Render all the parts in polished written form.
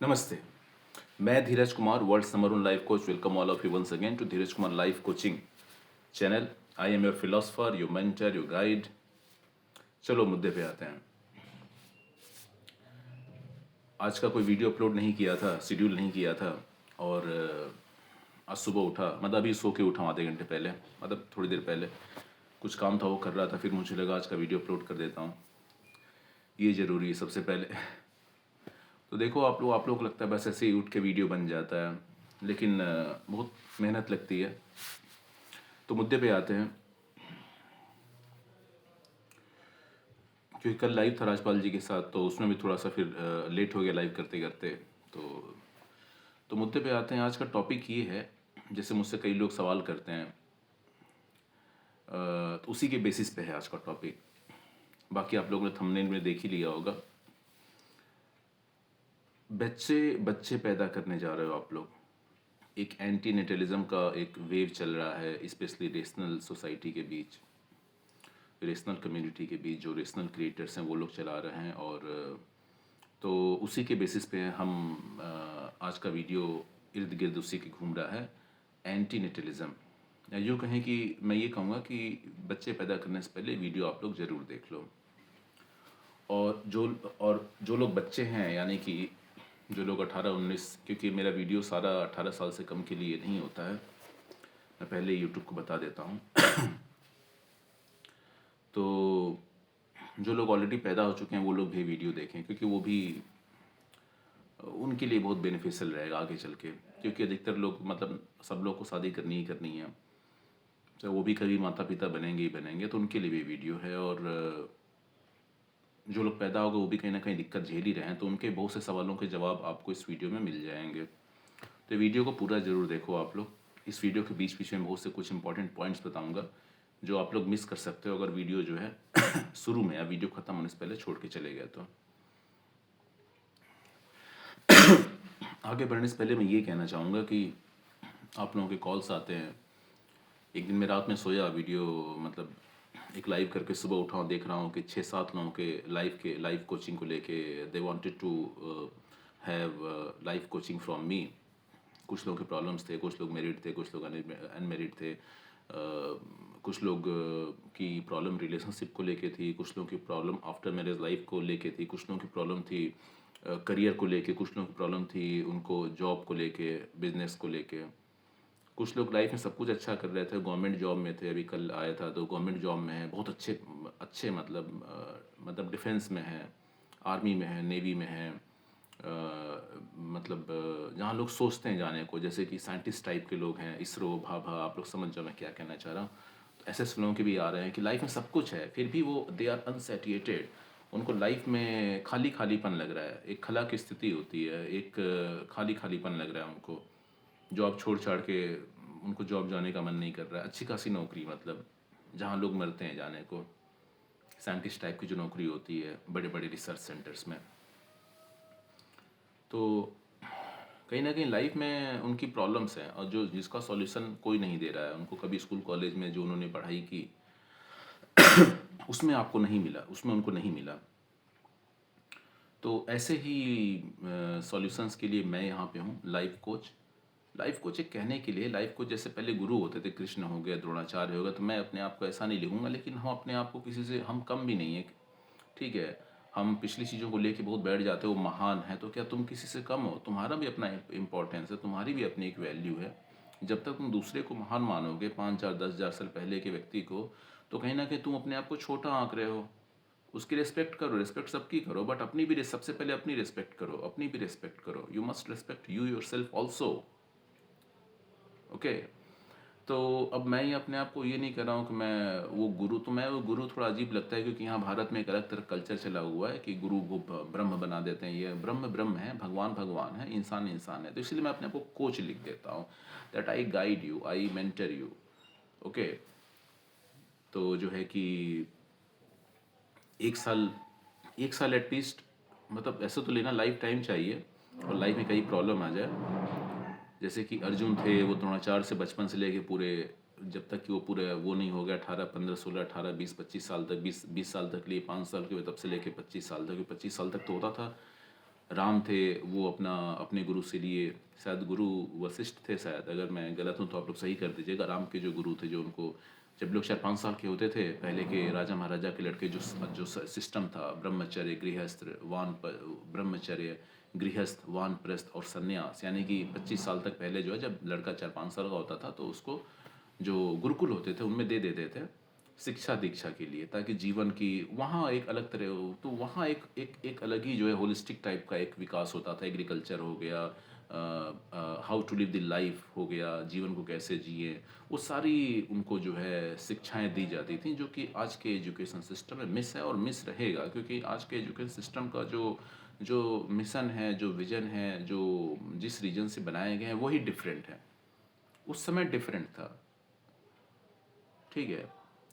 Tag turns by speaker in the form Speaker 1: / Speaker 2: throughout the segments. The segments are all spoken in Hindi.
Speaker 1: नमस्ते। मैं Dheeraj Kumar, world number one life coach. Welcome all of you once again to Dheeraj Kumar life coaching channel. I am your philosopher, your mentor, your guide. चलो मुद्दे पे आते हैं। आज का कोई वीडियो अपलोड नहीं किया था, शेड्यूल नहीं किया था, और आज सुबह उठा, मतलब अभी सो के उठा हूँ आधे घंटे पहले, मतलब थोड़ी देर पहले। कुछ काम था वो कर रहा था, फिर मुझे लगा आज का वीडियो अपलोड कर देता हूँ, ये ज़रूरी है सबसे पहले। तो देखो आप लोगों को लगता है बस ऐसे ही उठ के वीडियो बन जाता है, लेकिन बहुत मेहनत लगती है। तो मुद्दे पे आते हैं, क्योंकि कल लाइव था राजपाल जी के साथ, तो उसमें भी थोड़ा सा फिर लेट हो गया लाइव करते करते। तो मुद्दे पे आते हैं। आज का टॉपिक ये है, जैसे मुझसे कई लोग सवाल करते हैं, तो उसी के बेसिस पे है आज का टॉपिक। बाकी आप लोगों ने थंबनेल में देख ही लिया होगा। बच्चे बच्चे पैदा करने जा रहे हो आप लोग। एक एंटी नेटलिज्म का एक वेव चल रहा है, स्पेशली रेशनल सोसाइटी के बीच, रेशनल कम्युनिटी के बीच। जो रेशनल क्रिएटर्स हैं वो लोग चला रहे हैं, और तो उसी के बेसिस पे हम आज का वीडियो इर्द गिर्द उसी की घूम रहा है, एंटी नेटलिज्म। या यूँ कहें कि मैं ये कहूँगा कि बच्चे पैदा करने से पहले वीडियो आप लोग ज़रूर देख लो। और जो लोग बच्चे हैं, यानी कि जो लोग 18-19, क्योंकि मेरा वीडियो सारा 18 साल से कम के लिए नहीं होता है, मैं पहले यूट्यूब को बता देता हूँ। तो जो लोग ऑलरेडी पैदा हो चुके हैं वो लोग भी वीडियो देखें, क्योंकि वो भी उनके लिए बहुत बेनिफिशियल रहेगा आगे चल के। क्योंकि अधिकतर लोग, मतलब सब लोग को शादी करनी ही करनी है, तो वो भी कभी माता पिता बनेंगे ही बनेंगे, तो उनके लिए भी वीडियो है। और जो लोग पैदा हो गए वो भी कहीं ना कहीं दिक्कत झेल ही रहे हैं, तो उनके बहुत से सवालों के जवाब आपको इस वीडियो में मिल जाएंगे। तो वीडियो को पूरा ज़रूर देखो आप लोग। इस वीडियो के बीच बीच में बहुत से कुछ इंपॉर्टेंट पॉइंट्स बताऊंगा जो आप लोग मिस कर सकते हो अगर वीडियो जो है शुरू में या वीडियो ख़त्म होने से पहले छोड़ के चले गए। तो आगे बढ़ने से पहले मैं ये कहना चाहूँगा कि आप लोगों के कॉल्स आते हैं। एक दिन मैं रात में सोया, वीडियो मतलब एक लाइव करके सुबह उठा हूँ, देख रहा हूँ कि 6-7 लोगों के लाइव कोचिंग को लेके they wanted to have live coaching from me. कुछ लोगों के प्रॉब्लम्स थे, कुछ लोग मैरिड थे, कुछ लोग अनमेरिड थे, कुछ लोग की प्रॉब्लम रिलेशनशिप को लेके थी, कुछ लोगों की प्रॉब्लम आफ्टर मैरिज लाइफ को लेके थी, कुछ लोगों की प्रॉब्लम थी करियर को लेके, कुछ लोगों की प्रॉब्लम थी उनको जॉब को लेके, बिजनेस को लेके। कुछ लोग लाइफ में सब कुछ अच्छा कर रहे थे, गवर्नमेंट जॉब में थे, अभी कल आया था तो गवर्नमेंट जॉब में है, बहुत अच्छे अच्छे, मतलब डिफेंस में है, आर्मी में है, नेवी में है, मतलब जहाँ लोग सोचते हैं जाने को, जैसे कि साइंटिस्ट टाइप के लोग हैं, इसरो, भाभा, आप लोग समझ जाओ मैं क्या कहना चाह रहा हूँ। तो ऐसे लोगों के भी आ रहे हैं कि लाइफ में सब कुछ है, फिर भी वो दे आर अनसेटिएटेड। उनको लाइफ में खाली खालीपन लग रहा है, एक खला की स्थिति होती है, एक खाली खालीपन लग रहा है उनको। जॉब छोड़ छाड़ के उनको जॉब जाने का मन नहीं कर रहा है, अच्छी खासी नौकरी, मतलब जहाँ लोग मरते हैं जाने को, साइंटिस्ट टाइप की जो नौकरी होती है बड़े बड़े रिसर्च सेंटर्स में। तो कहीं ना कहीं लाइफ में उनकी प्रॉब्लम्स हैं, और जो जिसका सॉल्यूशन कोई नहीं दे रहा है उनको। कभी स्कूल कॉलेज में जो उन्होंने पढ़ाई की उसमें आपको नहीं मिला, उसमें उनको नहीं मिला। तो ऐसे ही सॉल्यूशंस के लिए मैं यहाँ पे हूँ, लाइफ कोच। लाइफ कोच एक कहने के लिए, लाइफ कोच जैसे पहले गुरु होते थे, कृष्ण हो गया, द्रोणाचार्य हो गया, तो मैं अपने आप को ऐसा नहीं लिखूंगा, लेकिन हम अपने आप को किसी से, हम कम भी नहीं है, ठीक है। हम पिछली चीज़ों को लेके बहुत बैठ जाते हो, महान है, तो क्या तुम किसी से कम हो? तुम्हारा भी अपना इम्पोर्टेंस है, तुम्हारी भी अपनी एक वैल्यू है। जब तक तुम दूसरे को महान मानोगे, 5-4-10 हज़ार साल पहले के व्यक्ति को, तो कहीं ना कहीं तुम अपने आप को छोटा आंक रहे हो। उसकी रिस्पेक्ट करो, रिस्पेक्ट सबकी करो, बट अपनी भी, सबसे पहले अपनी रिस्पेक्ट करो, अपनी भी रिस्पेक्ट करो। You must respect you your self also. Okay. तो अब मैं ही अपने आप को ये नहीं कर रहा हूँ कि मैं वो गुरु, तो मैं वो गुरु थोड़ा अजीब लगता है, क्योंकि यहाँ भारत में एक अलग तरह कल्चर चला हुआ है कि गुरु को ब्रह्म बना देते हैं। ये ब्रह्म ब्रह्म है, भगवान भगवान है, इंसान इंसान है। तो इसलिए मैं अपने आप को कोच लिख देता हूँ, that I guide you, I mentor you. Okay. तो जो है कि एक साल एटलीस्ट, मतलब ऐसे तो लेना लाइफ टाइम चाहिए, और लाइफ में कई प्रॉब्लम आ जाए। जैसे कि अर्जुन थे, वो द्रोणाचार्य से बचपन से लेके पूरे, जब तक कि वो पूरे वो नहीं हो गया, 18, 15, 16, 18, 20, 25 साल तक, 20 साल तक लिए, 5 साल के हुए तब से लेके 25 साल तक, 25 साल तक तो होता था राम थे, वो अपने गुरु से लिए, शायद गुरु वशिष्ठ थे शायद, अगर मैं गलत हूँ तो आप लोग सही कर दीजिएगा। राम के जो गुरु थे, जो उनको जब लोग 4-5 साल के होते थे, पहले के राजा महाराजा के लड़के, जो सिस्टम था, ब्रह्मचर्य गृहस्थ ब्रह्मचर्य गृहस्थ वानप्रस्थ और सन्यास, यानी कि 25 साल तक पहले जो है, जब लड़का 4-5 साल का होता था तो उसको जो गुरुकुल होते थे उनमें दे देते थे शिक्षा दीक्षा के लिए, ताकि जीवन की वहाँ एक अलग तरह हो, तो वहाँ एक अलग ही जो है होलिस्टिक टाइप का एक विकास होता था। एग्रीकल्चर हो गया, how to live the life हो गया, जीवन को कैसे जिए, वो सारी उनको जो है शिक्षाएं दी जाती थी, जो कि आज के एजुकेशन सिस्टम में मिस है और मिस रहेगा, क्योंकि आज के एजुकेशन सिस्टम का जो जो मिशन है, जो विजन है, जो जिस रीजन से बनाए गए हैं, वही डिफरेंट है। उस समय डिफरेंट था, ठीक है।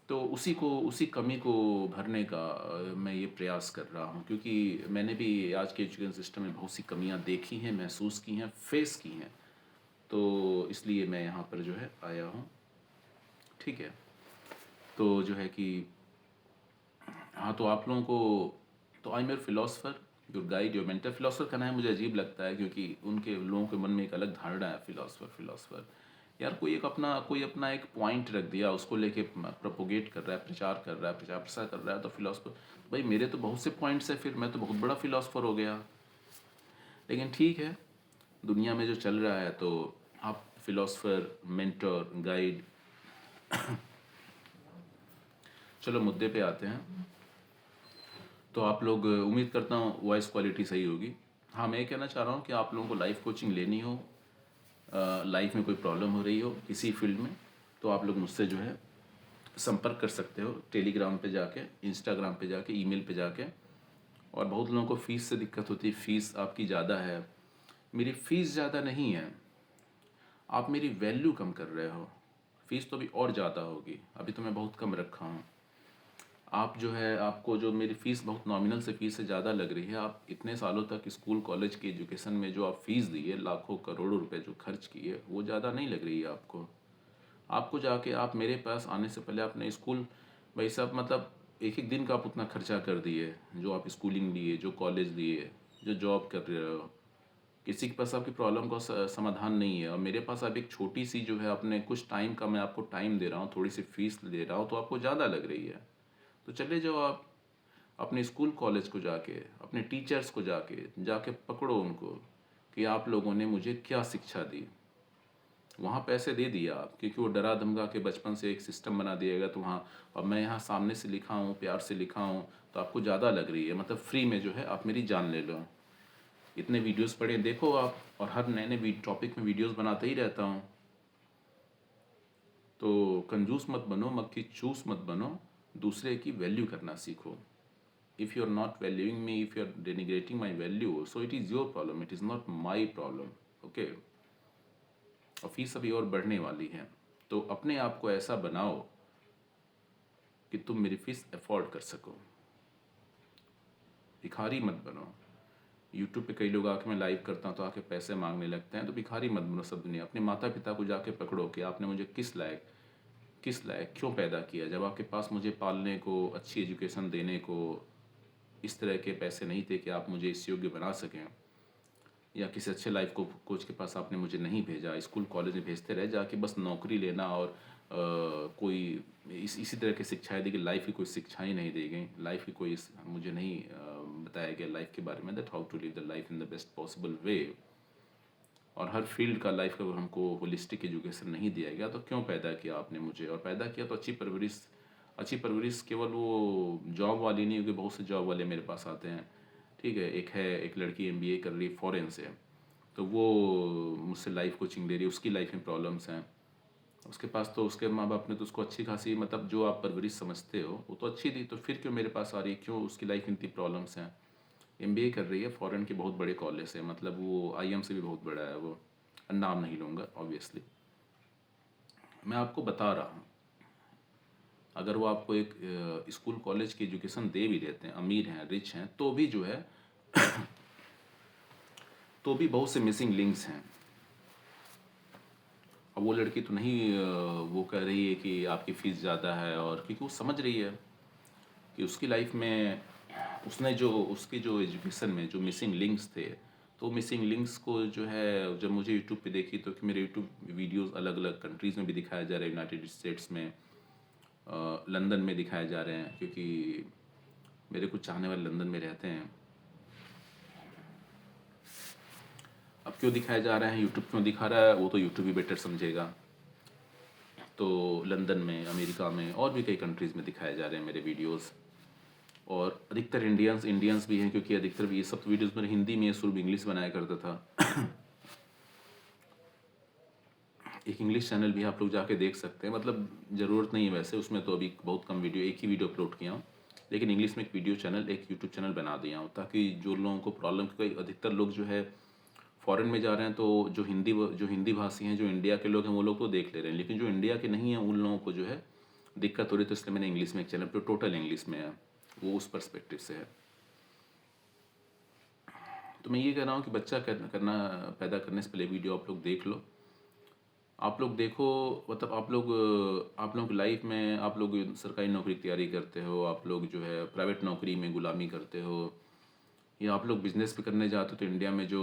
Speaker 1: तो उसी कमी को भरने का मैं ये प्रयास कर रहा हूँ, क्योंकि मैंने भी आज के एजुकेशन सिस्टम में बहुत सी कमियाँ देखी हैं, महसूस की हैं, फेस की हैं। तो इसलिए मैं यहाँ पर जो है आया हूँ, ठीक है। तो जो है कि हाँ, तो आप लोगों को, तो आई am your philosopher, your guide, your mentor. Philosopher का नाम मुझे अजीब लगता है, क्योंकि उनके लोगों के मन में एक अलग धारणा है, फिलोसफर फिलोसफर यार, कोई अपना एक पॉइंट रख दिया, उसको लेके प्रोपोगेट कर रहा है, प्रचार कर रहा है, प्रचार प्रसार कर रहा है, तो फिलोसफर। भाई मेरे तो बहुत से पॉइंट्स है, फिर मैं तो बहुत बड़ा फिलोसफर हो गया। लेकिन ठीक है, दुनिया में जो चल रहा है, तो आप फिलोसफर, मेंटर, गाइड। चलो मुद्दे पे आते हैं। तो आप लोग, उम्मीद करता हूँ वॉइस क्वालिटी सही होगी। हाँ, मैं ये कहना चाह रहा हूँ कि आप लोगों को लाइफ कोचिंग लेनी हो, लाइफ में कोई प्रॉब्लम हो रही हो किसी फील्ड में, तो आप लोग मुझसे जो है संपर्क कर सकते हो, टेलीग्राम पे जाके, इंस्टाग्राम पे जाके, ईमेल पे जाके। और बहुत लोगों को फ़ीस से दिक्कत होती है, फ़ीस आपकी ज़्यादा है। मेरी फ़ीस ज़्यादा नहीं है, आप मेरी वैल्यू कम कर रहे हो। फ़ीस तो अभी और ज़्यादा होगी, अभी तो मैं बहुत कम रखा हूँ। आप जो है, आपको जो मेरी फ़ीस बहुत नॉमिनल से फ़ीस से ज़्यादा लग रही है। आप इतने सालों तक स्कूल कॉलेज की एजुकेशन में जो आप फ़ीस दी है, लाखों करोड़ों रुपए जो खर्च किए, वो ज़्यादा नहीं लग रही है आपको। आपको जाके, आप मेरे पास आने से पहले आपने स्कूल, भाई साहब, मतलब एक एक दिन का आप उतना खर्चा कर दिए, जो आप स्कूलिंग लिए, जो कॉलेज लिए, जो जॉब कर रहे हो। किसी के पास आपकी प्रॉब्लम का समाधान नहीं है, और मेरे पास आप एक छोटी सी जो है, अपने कुछ टाइम का मैं आपको टाइम दे रहा हूँ, थोड़ी सी फीस दे रहा हूँ, तो आपको ज़्यादा लग रही है। तो चले जाओ आप अपने स्कूल कॉलेज को जाके, अपने टीचर्स को जाके जाके पकड़ो उनको, कि आप लोगों ने मुझे क्या शिक्षा दी। वहाँ पैसे दे दिया आप, क्योंकि वो डरा धमका के बचपन से एक सिस्टम बना दिया गया, तो वहाँ, और मैं यहाँ सामने से लिखा हूँ, प्यार से लिखा हूँ, तो आपको ज़्यादा लग रही है। मतलब फ्री में जो है आप मेरी जान ले लो। इतने वीडियोस पढ़े देखो आप, और हर नए नए टॉपिक में वीडियोस बनाते ही रहता हूँ। तो कंजूस मत बनो, मक्खी चूस मत बनो, दूसरे की वैल्यू करना सीखो। If you're not valuing me, if you're denigrating my value, so it is your problem, it is not my problem, okay। और फीस अभी और बढ़ने वाली है, तो अपने आप को ऐसा बनाओ कि तुम मेरी फीस अफोर्ड कर सको। भिखारी मत बनो। यूट्यूब पे कई लोग आके, मैं लाइव करता हूँ तो आके पैसे मांगने लगते हैं, तो भिखारी मत बनो सब दुनिया। अपने माता पिता को जाके पकड़ो कि आपने मुझे किस लायक क्यों पैदा किया, जब आपके पास मुझे पालने को, अच्छी एजुकेशन देने को इस तरह के पैसे नहीं थे कि आप मुझे इस योग्य बना सकें, या किसी अच्छे लाइफ को कोच के पास आपने मुझे नहीं भेजा, स्कूल कॉलेज में भेजते रहे जाके बस नौकरी लेना, और कोई इसी तरह की शिक्षाएं दी गई, लाइफ की कोई शिक्षाएं नहीं दी गई, लाइफ की कोई मुझे नहीं बताया गया लाइफ के बारे में, that how to live the life in the best possible way. और हर फील्ड का लाइफ का हमको होलिस्टिक एजुकेशन नहीं दिया गया, तो क्यों पैदा किया आपने मुझे, और पैदा किया तो अच्छी परवरिश केवल वो जॉब वाली नहीं, क्योंकि बहुत से जॉब वाले मेरे पास आते हैं, ठीक है। एक लड़की एमबीए कर रही है फॉरेन से, तो वो मुझसे लाइफ कोचिंग ले रही है, उसकी लाइफ में प्रॉब्लम्स हैं, उसके पास तो उसके माँ बाप ने तो उसको अच्छी खासी, मतलब जो आप परवरिश समझते हो वो तो अच्छी दी, तो फिर क्यों मेरे पास आ रही है, क्यों उसकी लाइफ में इतनी प्रॉब्लम्स हैं। एमबीए कर रही है फॉरेन के बहुत बड़े कॉलेज से, मतलब वो आईएम से भी बहुत बड़ा है वो, नाम नहीं लूँगा ऑब्वियसली। मैं आपको बता रहा हूँ, अगर वो आपको एक स्कूल कॉलेज की एजुकेशन दे भी देते हैं, अमीर हैं, रिच हैं, तो भी जो है तो भी बहुत से मिसिंग लिंक्स हैं। अब वो लड़की तो नहीं वो कह रही है कि आपकी फ़ीस ज़्यादा है, और क्योंकि वो समझ रही है कि उसकी लाइफ में उसने जो उसकी जो एजुकेशन में जो मिसिंग लिंक्स थे, तो मिसिंग लिंक्स को जो है जब मुझे यूट्यूब पे देखी तो कि मेरे यूट्यूब वीडियोस अलग अलग कंट्रीज़ में भी दिखाया जा रहा है, यूनाइटेड स्टेट्स में, लंदन में दिखाए जा रहे हैं, क्योंकि मेरे कुछ चाहने वाले लंदन में रहते हैं। अब क्यों दिखाए जा रहे हैं, यूट्यूब क्यों दिखा रहा है, वो तो यूट्यूब ही बेटर समझेगा। तो लंदन में, अमेरिका में और भी कई कंट्रीज़ में दिखाए जा रहे हैं मेरे वीडियोस। और अधिकतर इंडियंस इंडियंस भी हैं, क्योंकि अधिकतर ये सब वीडियोस मैंने हिंदी में शुरू में इंग्लिश बनाया करता था। एक इंग्लिश चैनल भी आप लोग जाके देख सकते हैं, मतलब ज़रूरत नहीं है वैसे, उसमें तो अभी बहुत कम वीडियो, एक ही वीडियो अपलोड किया हूँ, लेकिन इंग्लिश में एक वीडियो चैनल, एक यूट्यूब चैनल बना दिया हूँ, ताकि जो लोगों को प्रॉब्लम, क्योंकि अधिकतर लोग जो है फॉरेन में जा रहे हैं, तो जो हिंदी भाषी हैं, जो इंडिया के लोग हैं, वो लोग तो देख ले रहे हैं, लेकिन जो इंडिया के नहीं हैं उन लोगों को जो है दिक्कत हो रही है। तो इसलिए मैंने इंग्लिश में एक चैनल, तो टोटल इंग्लिश में है, वो उस पर्सपेक्टिव से है। तो मैं ये कह रहा हूँ कि बच्चा करना पैदा करने से पहले वीडियो आप लोग देख लो, आप लोग देखो, मतलब आप लोग लाइफ में आप लोग सरकारी नौकरी की तैयारी करते हो, आप लोग जो है प्राइवेट नौकरी में गुलामी करते हो, या आप लोग बिजनेस भी करने जाते हो, तो इंडिया में जो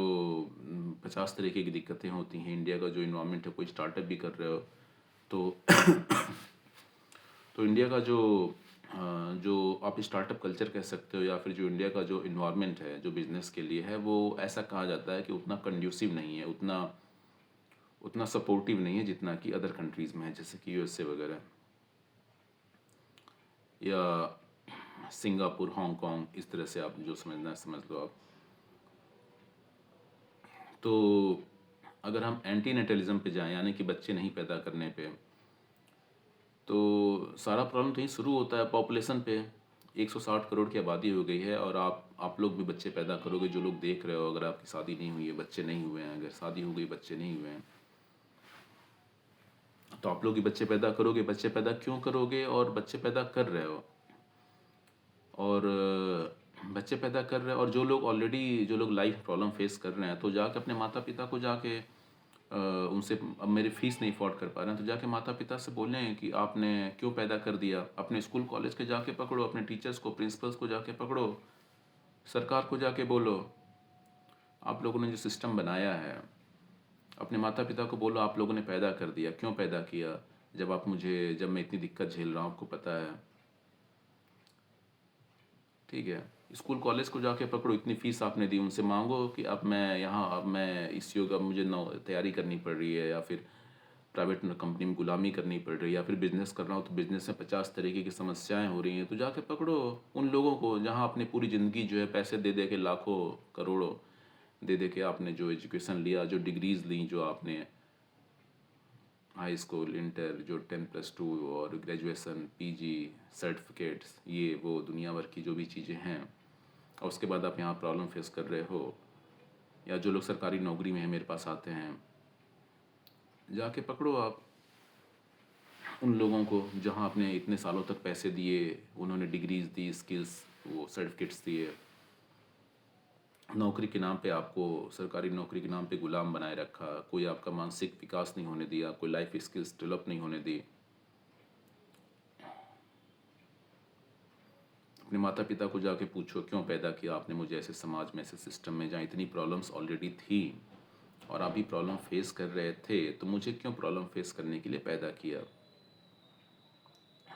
Speaker 1: 50 तरीके की दिक्कतें होती हैं, इंडिया का जो इन्वायरमेंट है, कोई स्टार्टअप भी कर रहे हो तो तो इंडिया का जो आप स्टार्टअप कल्चर कह सकते हो, या फिर जो इंडिया का जो इन्वायरमेंट है जो बिज़नेस के लिए है, वो ऐसा कहा जाता है कि उतना कंड्यूसिव नहीं है, उतना उतना सपोर्टिव नहीं है जितना कि अदर कंट्रीज़ में है, जैसे कि यूएसए वगैरह, या सिंगापुर, हांगकांग, इस तरह से आप जो समझना है समझ लो आप। तो अगर हम एंटी नेटलिज्म पे जाएं, यानी कि बच्चे नहीं पैदा करने पे, तो सारा प्रॉब्लम तो यहीं शुरू होता है पॉपुलेशन पे। 160 करोड़ की आबादी हो गई है, और आप लोग भी बच्चे पैदा करोगे, जो लोग देख रहे हो, अगर आपकी शादी नहीं हुई है, बच्चे नहीं हुए हैं, अगर शादी हो गई बच्चे नहीं हुए हैं, तो आप लोग ही बच्चे पैदा करोगे। बच्चे पैदा क्यों करोगे, और बच्चे पैदा कर रहे हो, और बच्चे पैदा कर रहे हैं, और जो लोग लाइफ प्रॉब्लम फेस कर रहे हैं, तो जाके अपने माता पिता को जाके उनसे, अब मेरी फीस नहीं अफोर्ड कर पा रहे हैं, तो जाके माता पिता से बोलें कि आपने क्यों पैदा कर दिया। अपने स्कूल कॉलेज के जाके पकड़ो, अपने टीचर्स को, प्रिंसिपल्स को जाके पकड़ो, सरकार को जाके बोलो, आप लोगों ने जो सिस्टम बनाया है, अपने माता पिता को बोलो आप लोगों ने पैदा कर दिया, क्यों पैदा किया, जब मैं इतनी दिक्कत झेल रहा हूँ, आपको पता है। ठीक है, स्कूल कॉलेज को जाके पकड़ो, इतनी फीस आपने दी, उनसे मांगो कि अब मैं इस योग, अब मुझे तैयारी करनी पड़ रही है, या फिर प्राइवेट कंपनी में गुलामी करनी पड़ रही है, या फिर बिजनेस कर रहा हूँ तो बिजनेस में 50 तरीके की समस्याएं हो रही हैं, तो जाके पकड़ो उन लोगों को, जहाँ आपने पूरी ज़िंदगी जो है पैसे दे दे के, लाखों करोड़ों दे दे के आपने जो एजुकेशन लिया, जो डिग्रीज ली, जो आपने हाई स्कूल, इंटर, जो 10+2 और ग्रेजुएशन, पीजी, सर्टिफिकेट्स, ये वो दुनिया भर की जो भी चीज़ें हैं, और उसके बाद आप यहाँ प्रॉब्लम फेस कर रहे हो, या जो लोग सरकारी नौकरी में हैं मेरे पास आते हैं, जाके पकड़ो आप उन लोगों को, जहाँ आपने इतने सालों तक पैसे दिए, उन्होंने डिग्रीज दी, स्किल्स, वो सर्टिफिकेट्स दिए, नौकरी के नाम पे आपको, सरकारी नौकरी के नाम पे गुलाम बनाए रखा, कोई आपका मानसिक विकास नहीं होने दिया, कोई लाइफ स्किल्स डेवलप नहीं होने दी। अपने माता पिता को जाके पूछो क्यों पैदा किया आपने मुझे ऐसे समाज में, ऐसे सिस्टम में, जहाँ इतनी प्रॉब्लम्स ऑलरेडी थी और आप भी प्रॉब्लम फेस कर रहे थे, तो मुझे क्यों प्रॉब्लम फेस करने के लिए पैदा किया।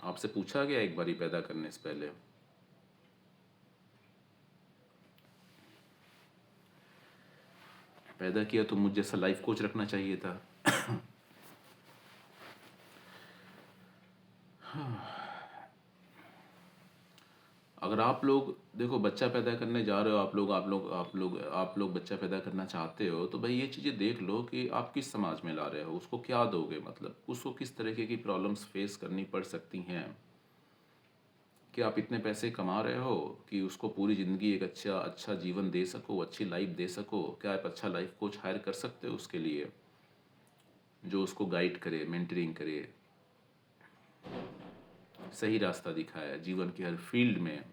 Speaker 1: आपसे पूछा गया एक बारी पैदा करने से पहले। पैदा किया तो मुझे जैसा लाइफ कोच रखना चाहिए था। अगर आप लोग देखो बच्चा पैदा करने जा रहे हो, आप लोग बच्चा पैदा करना चाहते हो, तो भाई ये चीज़ें देख लो कि आप किस समाज में ला रहे हो, उसको क्या दोगे, मतलब उसको किस तरीके की प्रॉब्लम्स फेस करनी पड़ सकती हैं। कि आप इतने पैसे कमा रहे हो कि उसको पूरी ज़िंदगी एक अच्छा अच्छा जीवन दे सको, अच्छी लाइफ दे सको, क्या आप अच्छा लाइफ कोच हायर कर सकते हो उसके लिए, जो उसको गाइड करे, मेंटरिंग करे, सही रास्ता दिखाए जीवन के हर फील्ड में,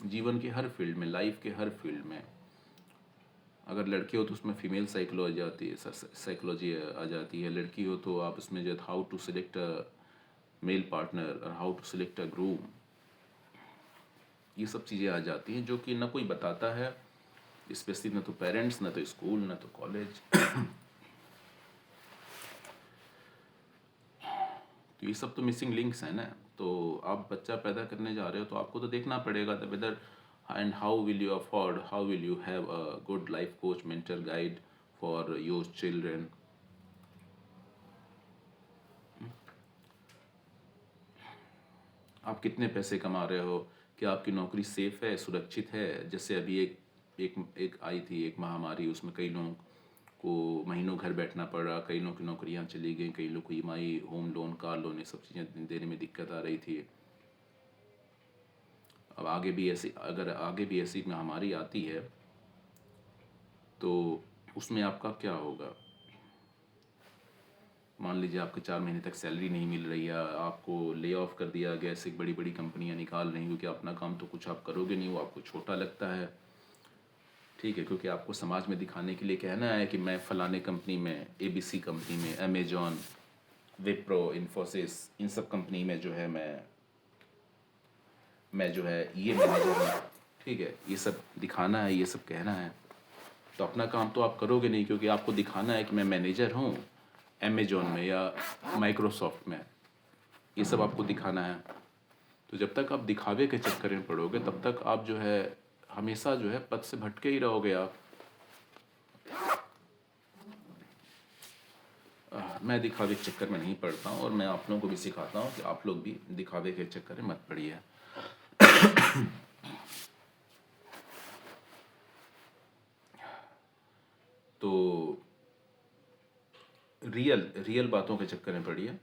Speaker 1: जीवन के हर फील्ड में, लाइफ के हर फील्ड में। अगर लड़के हो तो उसमें फीमेल साइकोलॉजी आती है, साइकोलॉजी आ जाती है। लड़की हो तो आप उसमें जो how to select a male partner और how to select a groom, ये सब चीज़ें आ जाती हैं जो कि ना कोई बताता है, स्पेशली ना तो पेरेंट्स, ना तो स्कूल, ना तो कॉलेज। तो ये सब तो मिसिंग लिंक्स हैं ना। तो आप बच्चा पैदा करने जा रहे हो तो आपको तो देखना पड़ेगा the weather and how will you afford, how will you have a good life coach, mentor guide for your children. आप कितने पैसे कमा रहे हो, क्या आपकी नौकरी सेफ है, सुरक्षित है। जैसे अभी एक आई थी एक महामारी, उसमें कई लोगों को महीनों घर बैठना पड़ा, कई लोगों की नौकरियां चली गई, कई लोग को EMI, home loan, car loan, ये सब चीज़ें देने में दिक्कत आ रही थी। अब आगे भी ऐसी, अगर आगे भी ऐसी महामारी आती है तो उसमें आपका क्या होगा। मान लीजिए आपके 4 महीने तक सैलरी नहीं मिल रही है, आपको ले ऑफ कर दिया गया, ऐसे बड़ी बड़ी कंपनियां निकाल रही हैं, क्योंकि अपना काम तो कुछ आप करोगे नहीं, वो आपको छोटा लगता है, ठीक है, क्योंकि आपको समाज में दिखाने के लिए कहना है कि मैं फलाने कंपनी में, एबीसी कंपनी में, अमेजॉन, विप्रो, इन्फोसिस, इन सब कंपनी में जो है मैं जो है ये मैनेजर हूँ, ठीक है, ये सब दिखाना है, ये सब कहना है। तो अपना काम तो आप करोगे नहीं, क्योंकि आपको दिखाना है कि मैं मैनेजर हूँ अमेजॉन में या माइक्रोसॉफ्ट में, ये सब आपको दिखाना है। तो जब तक आप दिखावे के चक्कर में पड़ोगे तब तक आप जो है हमेशा जो है पथ से भटके ही रहोगे आप। मैं दिखावे के चक्कर में नहीं पड़ता हूँ, और मैं आप लोगों को भी सिखाता हूँ कि आप लोग भी दिखावे के चक्कर में मत पड़िए। तो रियल बातों के चक्कर में पड़िए,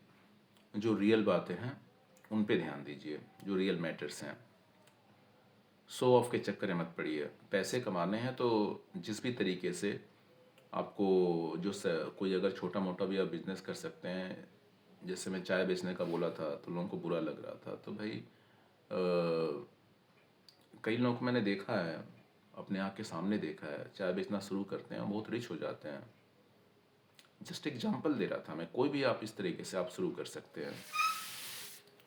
Speaker 1: जो रियल बातें हैं उन पे ध्यान दीजिए, जो रियल मैटर्स हैं। शो ऑफ के चक्कर में मत पड़िए। पैसे कमाने हैं तो जिस भी तरीके से आपको, कोई अगर छोटा मोटा भी आप बिजनेस कर सकते हैं, जैसे मैं चाय बेचने का बोला था तो लोगों को बुरा लग रहा था, तो भाई कई लोगों को मैंने देखा है, अपने आँख के सामने देखा है, चाय बेचना शुरू करते हैं और बहुत रिच हो जाते हैं। जस्ट एग्जांपल दे रहा था मैं, कोई भी आप इस तरीके से आप शुरू कर सकते हैं।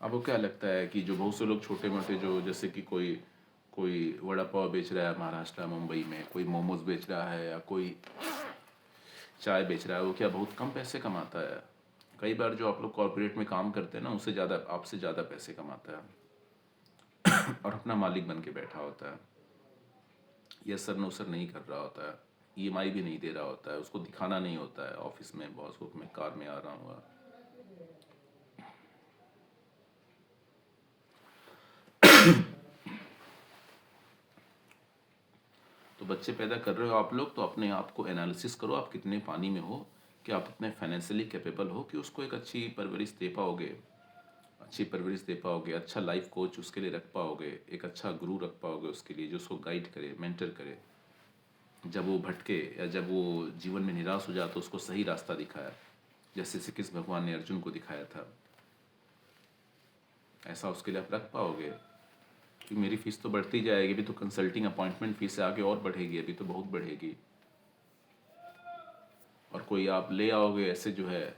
Speaker 1: आपको क्या लगता है कि जो बहुत से लोग छोटे मोटे, जो जैसे कि कोई कोई वड़ा पाव बेच रहा है महाराष्ट्र मुंबई में, कोई मोमोज बेच रहा है, या कोई चाय बेच रहा है, वो क्या बहुत कम पैसे कमाता है। कई बार जो आप लोग कॉर्पोरेट में काम करते हैं ना, उससे ज़्यादा, आपसे ज़्यादा पैसे कमाता है और अपना मालिक बन के बैठा होता है, ये सर नौसर नहीं कर रहा होता है, ईएमआई भी नहीं दे रहा होता है, उसको दिखाना नहीं होता है ऑफिस में बॉस को मैं कार में आ रहा हूँ। तो बच्चे पैदा कर रहे हो आप लोग, तो अपने आप को एनालिसिस करो, आप कितने पानी में हो, कि आप इतने फाइनेंशियली कैपेबल हो कि उसको एक अच्छी परवरिश दे पाओगे, अच्छी परवरिश दे पाओगे, अच्छा लाइफ कोच उसके लिए रख पाओगे, एक अच्छा गुरु रख पाओगे उसके लिए, जो उसको गाइड करे, मेंटर करे, जब वो भटके या जब वो जीवन में निराश हो जाए तो उसको सही रास्ता दिखाया, जैसे श्री कृष्ण भगवान ने अर्जुन को दिखाया था। ऐसा उसके लिए आप रख पाओगे कि मेरी फीस तो बढ़ती जाएगी, अभी तो कंसल्टिंग अपॉइंटमेंट फीस से आगे और बढ़ेगी, अभी तो बहुत बढ़ेगी। और कोई आप ले आओगे ऐसे जो है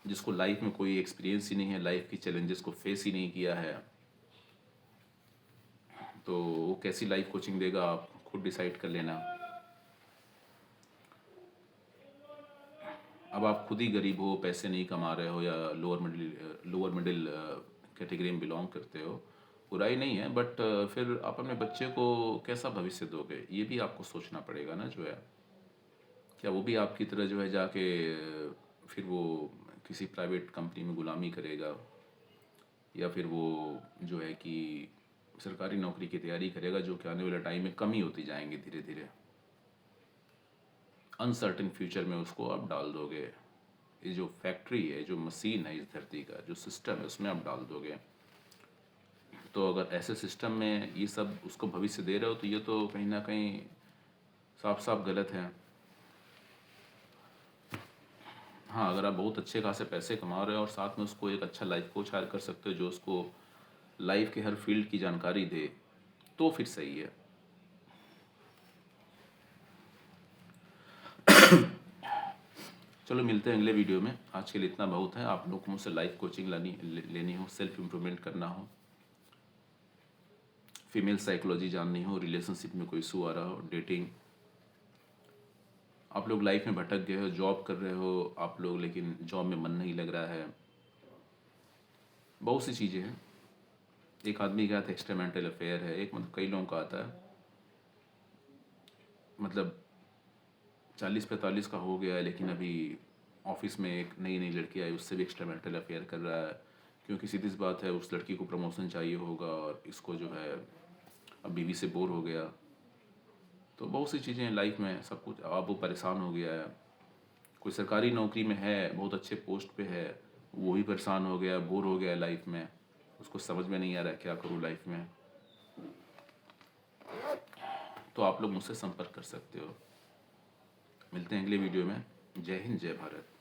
Speaker 1: जिसको लाइफ में कोई एक्सपीरियंस ही नहीं है, लाइफ की चैलेंजेस को फेस ही नहीं किया है, तो वो कैसी लाइफ कोचिंग देगा, आप खुद डिसाइड कर लेना। अब आप खुद ही गरीब हो, पैसे नहीं कमा रहे हो, या लोअर मिडिल कैटेगरी में बिलोंग करते हो, बुराई नहीं है, बट फिर आप अपने बच्चे को कैसा भविष्य दोगे, ये भी आपको सोचना पड़ेगा ना जो है। क्या वो भी आपकी तरह जो है जाके फिर वो किसी प्राइवेट कंपनी में गुलामी करेगा, या फिर वो जो है कि सरकारी नौकरी की तैयारी करेगा, जो कि आने वाले टाइम में कम ही होती जाएंगी धीरे धीरे। अनसर्टेन फ्यूचर में उसको आप डाल दोगे, ये जो फैक्ट्री है, जो मशीन है, इस धरती का जो सिस्टम है, उसमें आप डाल दोगे। तो अगर ऐसे सिस्टम में ये सब उसको भविष्य दे रहे हो, तो ये तो कहीं ना कहीं साफ साफ गलत है। हाँ, अगर आप बहुत अच्छे खासे पैसे कमा रहे हो और साथ में उसको एक अच्छा लाइफ कोच हायर कर सकते हो, जो उसको लाइफ के हर फील्ड की जानकारी दे, तो फिर सही है। चलो मिलते हैं अगले वीडियो में, आज के लिए इतना बहुत है। आप लोग को मुझसे लाइफ कोचिंग लेनी हो, सेल्फ इम्प्रूवमेंट करना हो, फीमेल साइकोलॉजी जाननी हो, रिलेशनशिप में कोई इशू आ रहा हो, डेटिंग, आप लोग लाइफ में भटक गए हो, जॉब कर रहे हो आप लोग लेकिन जॉब में मन नहीं लग रहा है, बहुत सी चीज़ें हैं। एक आदमी का एक्स्ट्रा मेंटल अफेयर है, एक मतलब कई लोगों का आता है, मतलब 40-45 का हो गया है लेकिन अभी ऑफिस में एक नई नई लड़की आई, उससे भी एक्स्ट्रा मेंटल अफेयर कर रहा है, क्योंकि सीधी सी बात है उस लड़की को प्रमोशन चाहिए होगा और इसको जो है अब बीवी से बोर हो गया। तो बहुत सी चीज़ें हैं लाइफ में, सब कुछ, अब वो परेशान हो गया है, कोई सरकारी नौकरी में है, बहुत अच्छे पोस्ट पे है, वो ही परेशान हो गया, बोर हो गया लाइफ में, उसको समझ में नहीं आ रहा क्या करूँ लाइफ में। तो आप लोग मुझसे संपर्क कर सकते हो। मिलते हैं अगले वीडियो में। जय हिंद, जय भारत।